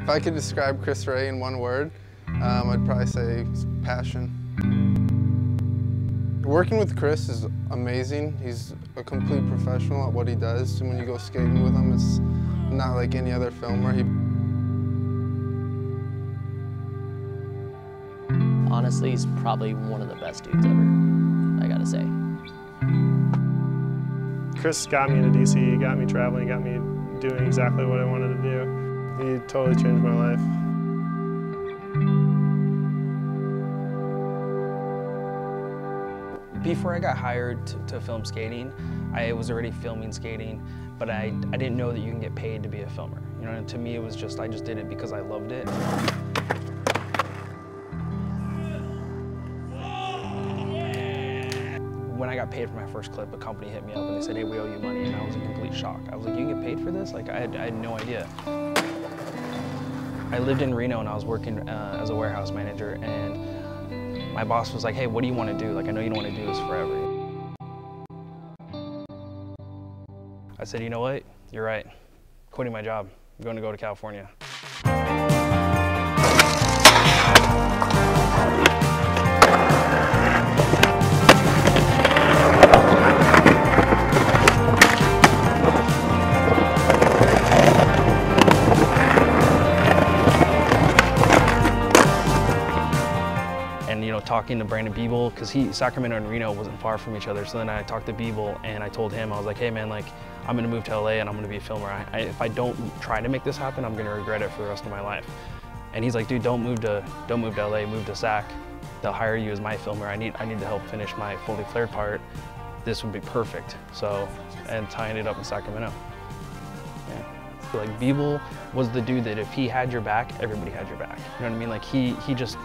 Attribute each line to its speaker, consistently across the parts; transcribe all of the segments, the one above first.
Speaker 1: If I could describe Chris Ray in one word, I'd probably say passion. Working with Chris is amazing. He's a complete professional at what he does. And when you go skating with him, it's not like any other filmer.
Speaker 2: Honestly, he's probably one of the best dudes ever, I gotta say.
Speaker 3: Chris got me into DC, he got me traveling, got me doing exactly what I wanted to do. He totally changed my life.
Speaker 4: Before I got hired to film skating, I was already filming skating, but I didn't know that you can get paid to be a filmer. You know, and to me it was just, I just did it because I loved it. When I got paid for my first clip, a company hit me up and they said, hey, we owe you money, and I was in complete shock. I was like, you can get paid for this? Like, I had no idea. I lived in Reno and I was working as a warehouse manager, and my boss was like, hey, what do you want to do? Like, I know you don't want to do this forever. I said, you know what? You're right. Quitting my job. I'm going to go to California. Talking to Brandon Biebel, because Sacramento and Reno wasn't far from each other. So then I talked to Biebel and I told him, I was like, hey man, like, I'm gonna move to LA and I'm gonna be a filmer. If I don't try to make this happen, I'm gonna regret it for the rest of my life. And he's like, dude, don't move to LA, move to Sac. They'll hire you as my filmer. I need to help finish my fully flared part. This would be perfect. So, and I ended up in Sacramento. Yeah. Like, Biebel was the dude that if he had your back, everybody had your back. You know what I mean? Like, he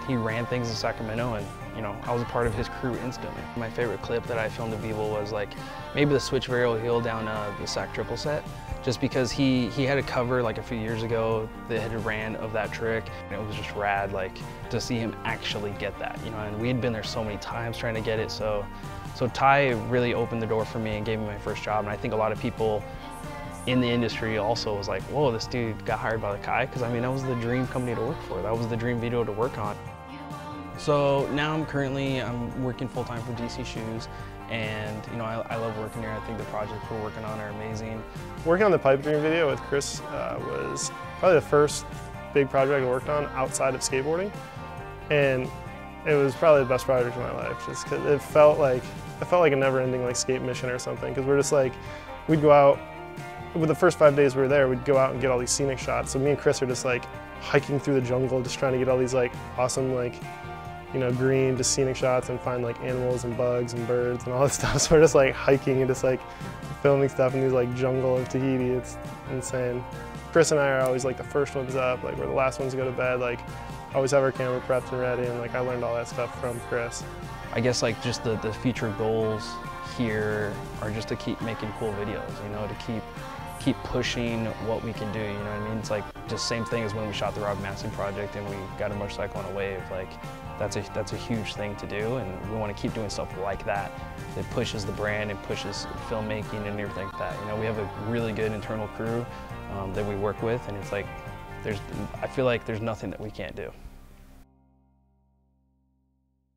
Speaker 4: ran things in Sacramento, and you know, I was a part of his crew instantly. My favorite clip that I filmed of Biebel was like maybe the switch varial heel down the Sac triple set, just because he had a cover like a few years ago that had ran of that trick, and it was just rad, like, to see him actually get that, you know. And we had been there so many times trying to get it, so Ty really opened the door for me and gave me my first job. And I think a lot of people in the industry also was like, whoa, this dude got hired by the Kai, because I mean, that was the dream company to work for. That was the dream video to work on. So now I'm working full-time for DC Shoes, and you know, I love working here. I think the projects we're working on are amazing.
Speaker 3: Working on the pipe dream video with Chris was probably the first big project I worked on outside of skateboarding, and it was probably the best project of my life, just because it felt like a never-ending like skate mission or something. Because we're just like, we'd go out. With the first 5 days we were there, we'd go out and get all these scenic shots. So me and Chris are just like hiking through the jungle, just trying to get all these like awesome, like, you know, green, just scenic shots, and find like animals and bugs and birds and all this stuff. So we're just like hiking and just like filming stuff in these like jungle of Tahiti. It's insane. Chris and I are always like the first ones up, like we're the last ones to go to bed, like always have our camera prepped and ready, and like I learned all that stuff from Chris.
Speaker 4: I guess like just the future goals here are just to keep making cool videos, you know, to keep pushing what we can do, you know what I mean? It's like just same thing as when we shot the Rob Massey project and we got a motorcycle on a wave. Like, that's a huge thing to do, and we want to keep doing stuff like that that pushes the brand and pushes filmmaking and everything like that. You know, we have a really good internal crew that we work with, and it's like I feel like there's nothing that we can't do.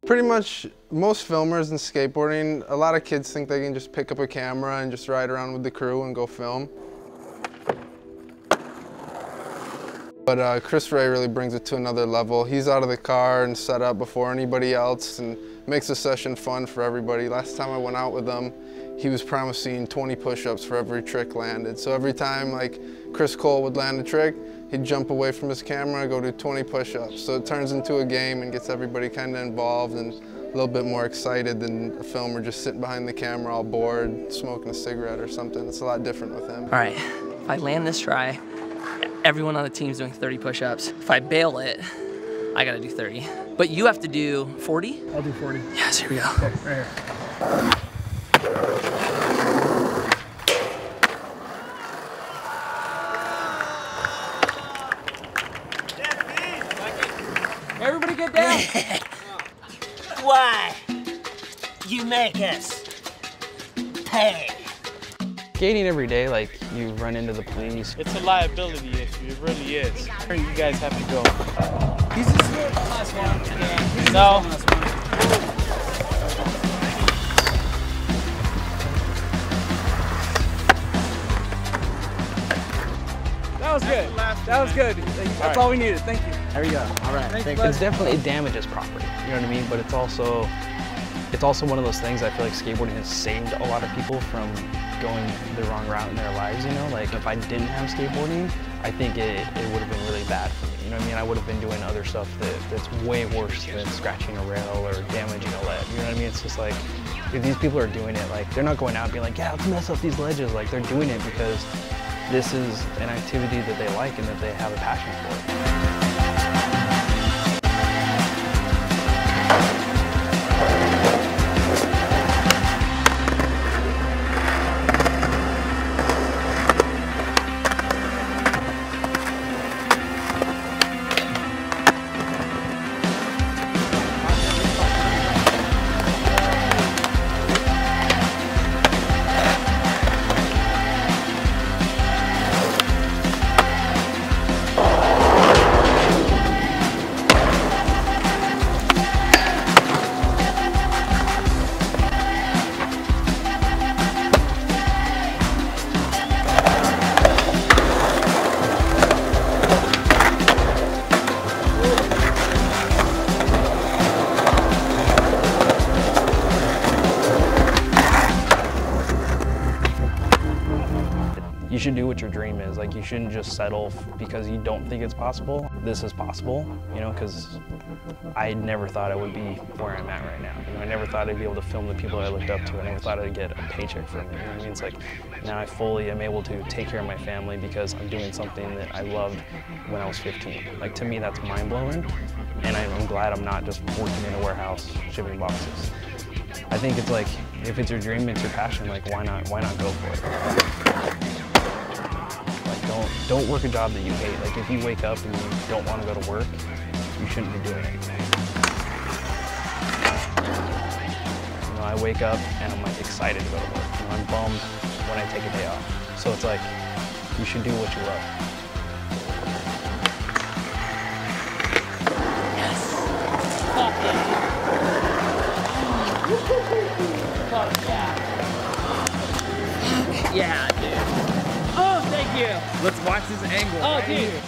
Speaker 1: Pretty much most filmers in skateboarding, a lot of kids think they can just pick up a camera and just ride around with the crew and go film. But Chris Ray really brings it to another level. He's out of the car and set up before anybody else and makes the session fun for everybody. Last time I went out with him, he was promising 20 push-ups for every trick landed. So every time like Chris Cole would land a trick, he'd jump away from his camera and go do 20 push-ups. So it turns into a game and gets everybody kind of involved and a little bit more excited than a filmer just sitting behind the camera all bored, smoking a cigarette or something. It's a lot different with him.
Speaker 2: All right, if I land this try, everyone on the team's doing 30 push-ups. If I bail it, I gotta do 30. But you have to do 40?
Speaker 5: I'll do 40.
Speaker 2: Yes, here we go.
Speaker 5: Okay, right here.
Speaker 6: Everybody get down.
Speaker 7: Why? You make us pay.
Speaker 4: Skating every day, like you run into the police.
Speaker 6: It's a liability if
Speaker 5: It really is. You guys have to go.
Speaker 6: He's just the last one. Yeah.
Speaker 5: No.
Speaker 6: That was good. That was good. That's all we needed. Thank you.
Speaker 4: There we go. All right.
Speaker 6: Thank you.
Speaker 4: It's definitely, it damages property. You know what I mean? But it's also one of those things I feel like skateboarding has saved a lot of people from going the wrong route in their lives, you know? Like if I didn't have skateboarding, I think it would have been really bad for me. You know what I mean? I would have been doing other stuff that's way worse than scratching a rail or damaging a ledge. You know what I mean? It's just like, if these people are doing it, like they're not going out and being like, yeah, let's mess up these ledges. Like they're doing it because this is an activity that they like and that they have a passion for. You should do what your dream is. Like, you shouldn't just settle because you don't think it's possible. This is possible, you know, because I never thought I would be where I'm at right now. You know, I never thought I'd be able to film the people I looked up to. I never thought I'd get a paycheck from it. You know what I mean? It's like, now I fully am able to take care of my family because I'm doing something that I loved when I was 15. Like, to me, that's mind-blowing, and I'm glad I'm not just working in a warehouse shipping boxes. I think it's like, if it's your dream, it's your passion, like, why not go for it? Don't work a job that you hate. Like, if you wake up and you don't want to go to work, you shouldn't be doing it. You know, I wake up and I'm like excited to go to work. You know, I'm bummed when I take a day off. So it's like, you should do what you love.
Speaker 6: Yes. Fuck yeah. Yeah, dude. Oh, thank you.
Speaker 5: Let's watch this angle.
Speaker 6: Oh,
Speaker 5: right
Speaker 6: dude.
Speaker 5: here.